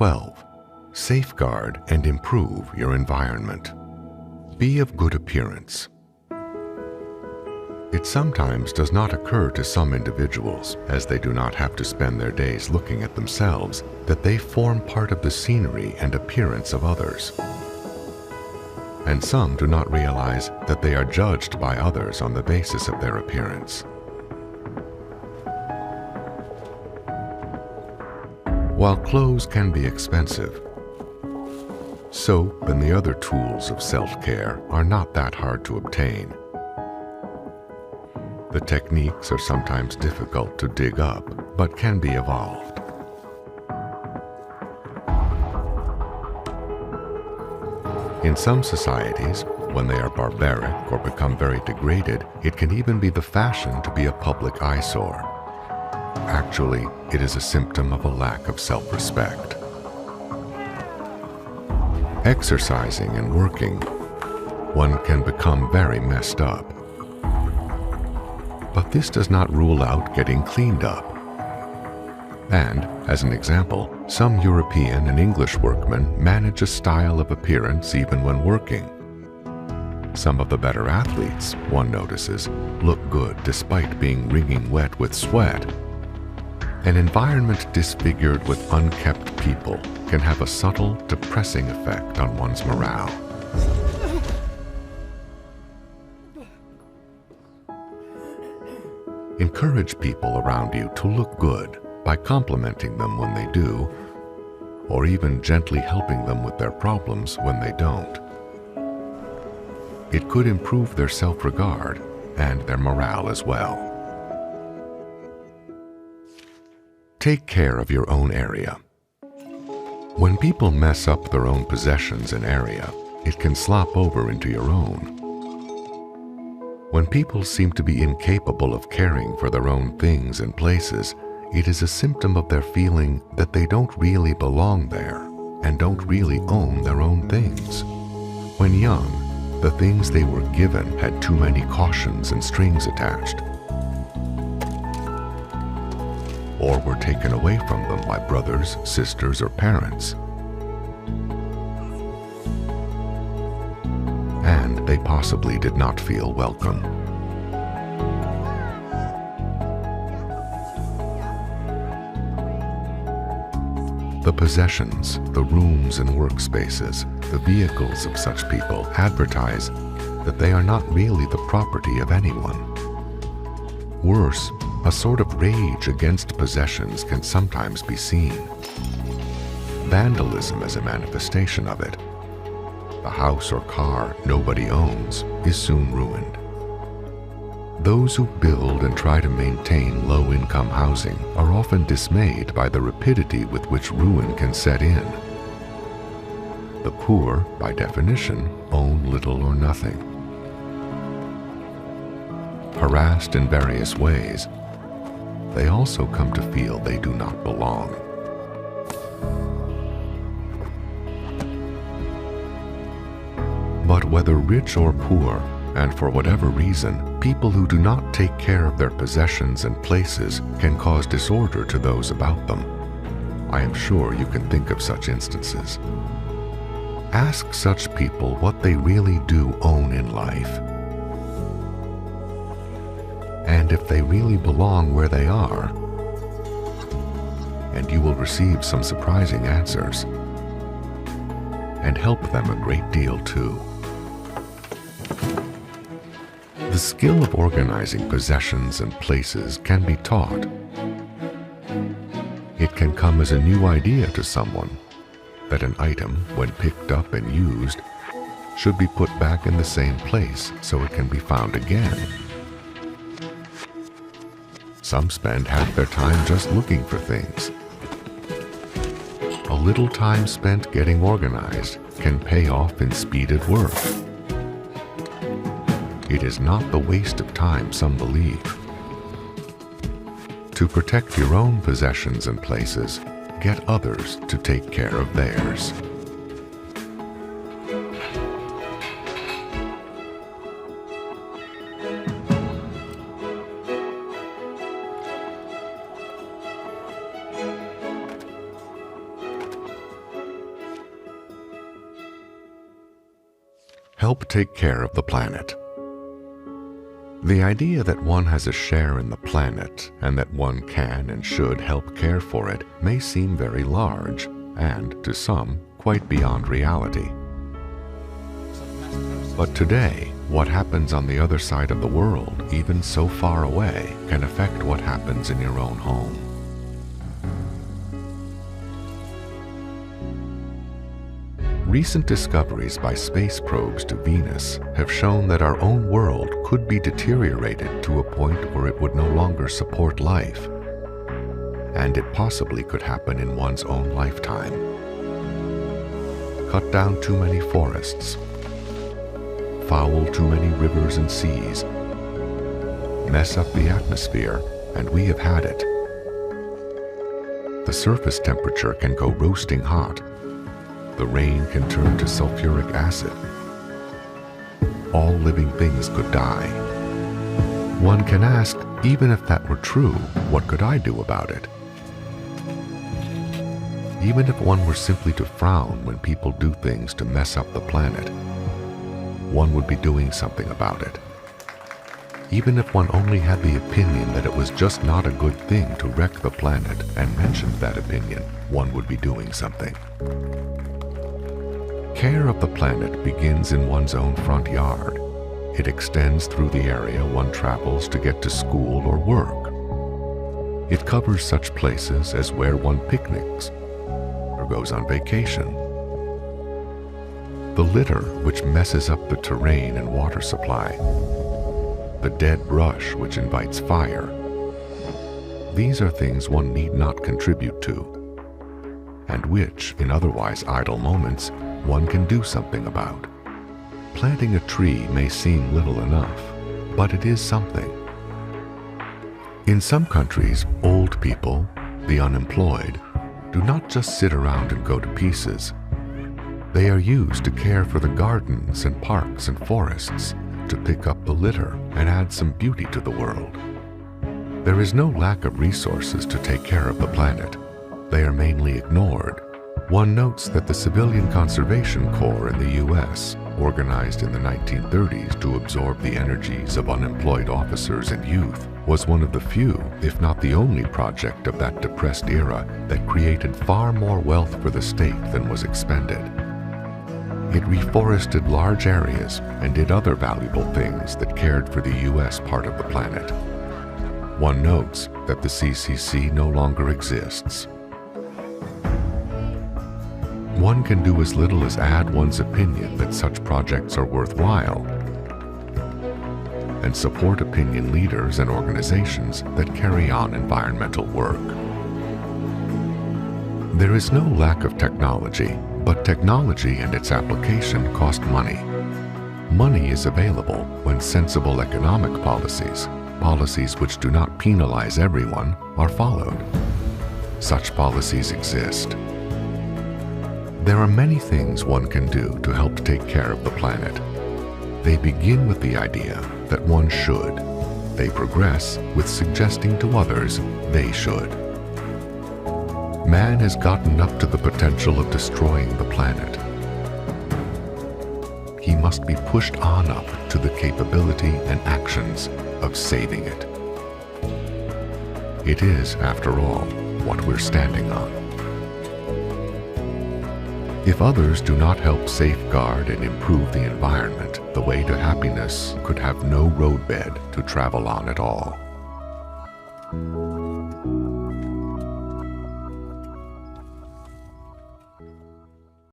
12. Safeguard and improve your environment. Be of good appearance. It sometimes does not occur to some individuals, as they do not have to spend their days looking at themselves, that they form part of the scenery and appearance of others. And some do not realize that they are judged by others on the basis of their appearance. While clothes can be expensive, soap and the other tools of self-care are not that hard to obtain. The techniques are sometimes difficult to dig up, but can be evolved. In some societies, when they are barbaric or become very degraded, it can even be the fashion to be a public eyesore. Actually, it is a symptom of a lack of self-respect. Exercising and working, one can become very messed up. But this does not rule out getting cleaned up. And, as an example, some European and English workmen manage a style of appearance even when working. Some of the better athletes, one notices, look good despite being wringing wet with sweat. An environment disfigured with unkept people can have a subtle, depressing effect on one's morale. Encourage people around you to look good by complimenting them when they do, or even gently helping them with their problems when they don't. It could improve their self-regard and their morale as well. Take care of your own area. When people mess up their own possessions and area, it can slop over into your own. When people seem to be incapable of caring for their own things and places, it is a symptom of their feeling that they don't really belong there and don't really own their own things. When young, the things they were given had too many cautions and strings attached, or were taken away from them by brothers, sisters, or parents. And they possibly did not feel welcome. The possessions, the rooms and workspaces, the vehicles of such people advertise that they are not really the property of anyone. Worse, a sort of rage against possessions can sometimes be seen. Vandalism is a manifestation of it. The house or car nobody owns is soon ruined. Those who build and try to maintain low-income housing are often dismayed by the rapidity with which ruin can set in. The poor, by definition, own little or nothing. Harassed in various ways, they also come to feel they do not belong. But whether rich or poor, and for whatever reason, people who do not take care of their possessions and places can cause disorder to those about them. I am sure you can think of such instances. Ask such people what they really do own in life, and if they really belong where they are, and you will receive some surprising answers, and help them a great deal too. The skill of organizing possessions and places can be taught. It can come as a new idea to someone that an item, when picked up and used, should be put back in the same place so it can be found again. Some spend half their time just looking for things. A little time spent getting organized can pay off in speeded work. It is not the waste of time some believe. To protect your own possessions and places, get others to take care of theirs. help take care of the planet. The idea that one has a share in the planet and that one can and should help care for it may seem very large and, to some, quite beyond reality. But today, what happens on the other side of the world, even so far away, can affect what happens in your own home. Recent discoveries by space probes to Venus have shown that our own world could be deteriorated to a point where it would no longer support life, and it possibly could happen in one's own lifetime. Cut down too many forests, foul too many rivers and seas, mess up the atmosphere, and we have had it. The surface temperature can go roasting hot. The rain can turn to sulfuric acid. All living things could die. One can ask, even if that were true, what could I do about it? Even if one were simply to frown when people do things to mess up the planet, one would be doing something about it. Even if one only had the opinion that it was just not a good thing to wreck the planet and mentioned that opinion, one would be doing something. Care of the planet begins in one's own front yard. It extends through the area one travels to get to school or work. It covers such places as where one picnics or goes on vacation. The litter which messes up the terrain and water supply. The dead brush which invites fire. These are things one need not contribute to, and which, in otherwise idle moments, one can do something about. Planting a tree may seem little enough, but it is something. In some countries, old people, the unemployed, do not just sit around and go to pieces. They are used to care for the gardens and parks and forests, to pick up the litter and add some beauty to the world. There is no lack of resources to take care of the planet. They are mainly ignored. One notes that the Civilian Conservation Corps in the U.S., organized in the 1930s to absorb the energies of unemployed officers and youth, was one of the few, if not the only project of that depressed era that created far more wealth for the state than was expended. It reforested large areas and did other valuable things that cared for the U.S. part of the planet. One notes that the CCC no longer exists. One can do as little as add one's opinion that such projects are worthwhile and support opinion leaders and organizations that carry on environmental work. There is no lack of technology, but technology and its application cost money. Money is available when sensible economic policies, policies which do not penalize everyone, are followed. Such policies exist. There are many things one can do to help take care of the planet. They begin with the idea that one should. They progress with suggesting to others they should. Man has gotten up to the potential of destroying the planet. He must be pushed on up to the capability and actions of saving it. It is, after all, what we're standing on. If others do not help safeguard and improve the environment, the way to happiness could have no roadbed to travel on at all.